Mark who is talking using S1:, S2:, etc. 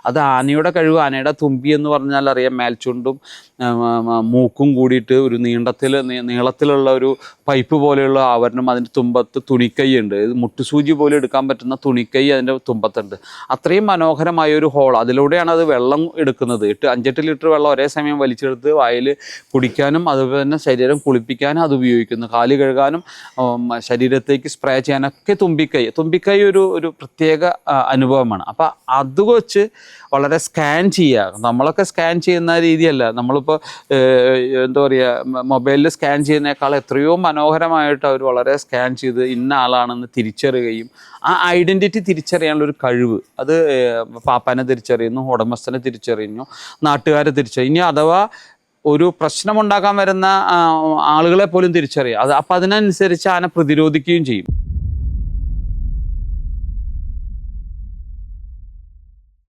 S1: അത് ആനയുടെ കഴിവ്. ആനയുടെ തുമ്പി എന്ന് പറഞ്ഞാൽ അറിയാം, മേൽച്ചുണ്ടും മൂക്കും കൂടിയിട്ട് ഒരു നീളത്തിലുള്ള ഒരു പൈപ്പ് പോലെയുള്ള ആവരണം. അതിൻ്റെ തുമ്പത്ത് തുണിക്കൈ ഉണ്ട്. ഇത് മുട്ടുസൂചി പോലെ എടുക്കാൻ പറ്റുന്ന തുണിക്കൈ അതിൻ്റെ തുമ്പത്തുണ്ട്. അത്രയും മനോഹരമായ ഒരു ഹോൾ. അതിലൂടെയാണ് അത് വെള്ളം എടുക്കുന്നത്. 5-8 ലിറ്റർ വെള്ളം ഒരേ സമയം വലിച്ചെടുത്ത് വായിൽ കുടിക്കാനും അതുപോലെ തന്നെ ശരീരം കുളിപ്പിക്കാനും അത് ഉപയോഗിക്കുന്നു. കാല് കഴുകാനും ശരീരത്തേക്ക് സ്പ്രേ ചെയ്യാനൊക്കെ തുമ്പിക്കൈ ഒരു പ്രത്യേക അനുഭവമാണ്. അപ്പം അത് വെച്ച് വളരെ സ്കാൻ ചെയ്യുക. നമ്മളൊക്കെ സ്കാൻ ചെയ്യുന്ന രീതിയല്ല. നമ്മളിപ്പോൾ എന്താ പറയുക, മൊബൈലിൽ സ്കാൻ ചെയ്യുന്നതിനേക്കാൾ എത്രയോ മനോഹരമായിട്ട് അവർ വളരെ സ്കാൻ ചെയ്ത് ഇന്ന ആളാണെന്ന് തിരിച്ചറിയുകയും ആ ഐഡൻറ്റിറ്റി തിരിച്ചറിയാനുള്ളൊരു കഴിവ്, അത് പാപ്പാനെ തിരിച്ചറിയുന്നു, ഉടമസ്ഥനെ തിരിച്ചറിയുന്നു, നാട്ടുകാരെ തിരിച്ചറിയുന്നു. ഇനി അഥവാ ഒരു പ്രശ്നമുണ്ടാക്കാൻ വരുന്ന ആളുകളെ പോലും തിരിച്ചറിയുക. അപ്പം അതിനനുസരിച്ച് ആന പ്രതിരോധിക്കുകയും ചെയ്യും.